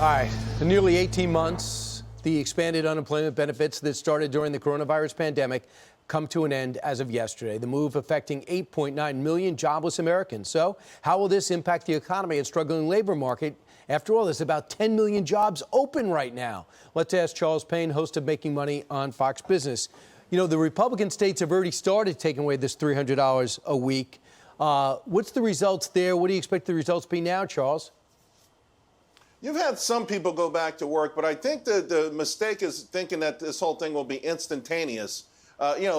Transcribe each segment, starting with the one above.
All right, in nearly 18 months, the expanded unemployment benefits that started during the coronavirus pandemic come to an end as of yesterday. The move affecting 8.9 million jobless Americans. So how will this impact the economy and struggling labor market? After all, there's about 10 million jobs open right now. Let's ask Charles Pane, host of Making Money on Fox Business. You know, the Republican states have already started taking away this $300 a week. What's the results there? What do you expect the results to be now, Charles? You've had some people go back to work, but I think the mistake is thinking that this whole thing will be instantaneous.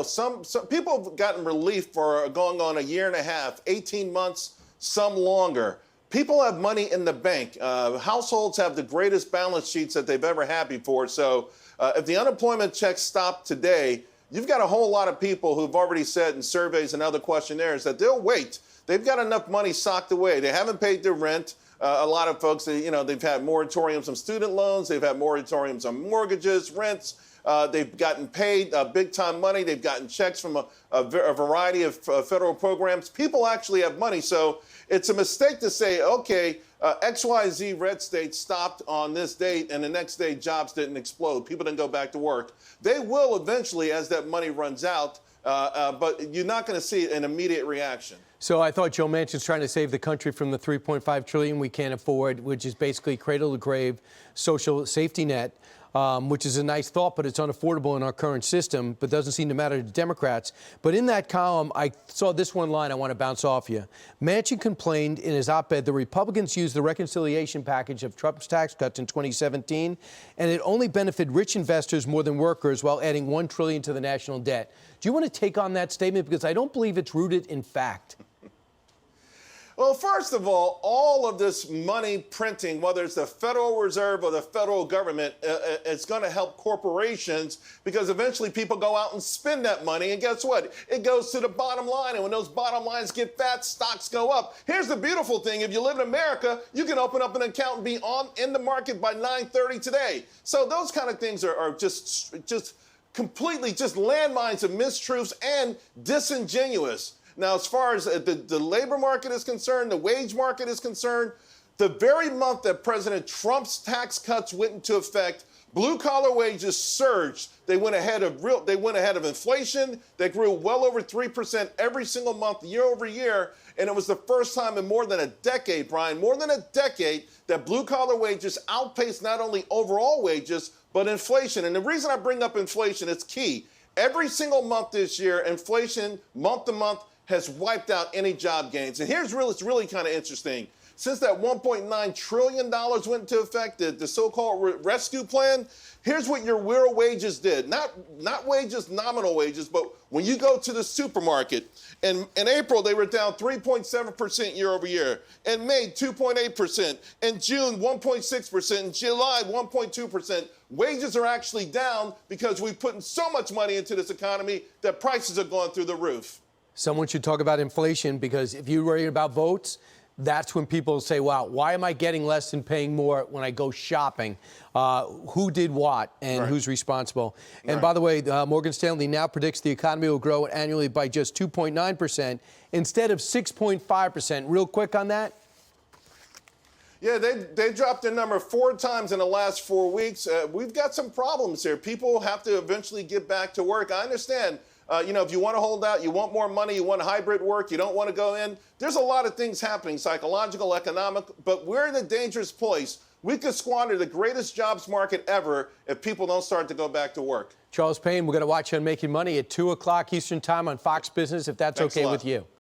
Some people have gotten relief for going on a year and a half, 18 months, some longer. People have money in the bank. Households have the greatest balance sheets that they've ever had before. So if the unemployment checks stop today, you've got a whole lot of people who've already said in surveys and other questionnaires that they'll wait. They've got enough money socked away. They haven't paid their rent. A lot of folks, they've had moratoriums on student loans. They've had moratoriums on mortgages, rents. They've gotten paid big-time money. They've gotten checks from a variety of federal programs. People actually have money. So it's a mistake to say, okay, XYZ red state stopped on this date, and the next day jobs didn't explode. People didn't go back to work. They will eventually as that money runs out, but you're not going to see an immediate reaction. So I thought Joe Manchin's trying to save the country from the $3.5 trillion we can't afford, which is basically cradle-to-grave social safety net, which is a nice thought, but it's unaffordable in our current system, but doesn't seem to matter to Democrats. But in that column, I saw this one line I want to bounce off you. Manchin complained in his op-ed the Republicans used the reconciliation package of Trump's tax cuts in 2017, and it only benefited rich investors more than workers while adding $1 trillion to the national debt. Do you want to take on that statement? Because I don't believe it's rooted in fact. Well, first of all of this money printing, whether it's the Federal Reserve or the federal government, it's going to help corporations because eventually people go out and spend that money. And guess what? It goes to the bottom line. And when those bottom lines get fat, stocks go up. Here's the beautiful thing. If you live in America, you can open up an account and be in the market by 9:30 today. So those kind of things are just completely just landmines of mistruths and disingenuous. Now, as far as the labor market is concerned, the wage market is concerned, the very month that President Trump's tax cuts went into effect, blue-collar wages surged. They went ahead of inflation. They grew well over 3% every single month, year over year. And it was the first time in more than a decade, Brian, more than a decade, that blue-collar wages outpaced not only overall wages, but inflation. And the reason I bring up inflation, it's key. Every single month this year, inflation, month to month, has wiped out any job gains. And it's really kind of interesting. Since that $1.9 trillion went into effect, the so-called rescue plan, here's what your real wages did. Not wages, nominal wages, but when you go to the supermarket, in April, they were down 3.7% year over year. In May, 2.8%. In June, 1.6%. In July, 1.2%. Wages are actually down because we've put so much money into this economy that prices are going through the roof. Someone should talk about inflation, because if you're worried about votes, that's when people say, wow, why am I getting less and paying more when I go shopping? Who did what and who's responsible? And by the way, Morgan Stanley now predicts the economy will grow annually by just 2.9% instead of 6.5%. Real quick on that. Yeah, they dropped their number 4 times in the last 4 weeks. We've got some problems here. People have to eventually get back to work. I understand. If you want to hold out, you want more money, you want hybrid work, you don't want to go in. There's a lot of things happening, psychological, economic, but we're in a dangerous place. We could squander the greatest jobs market ever if people don't start to go back to work. Charles Pane, we're going to watch you on Making Money at 2 o'clock Eastern Time on Fox Business, if that's okay with you.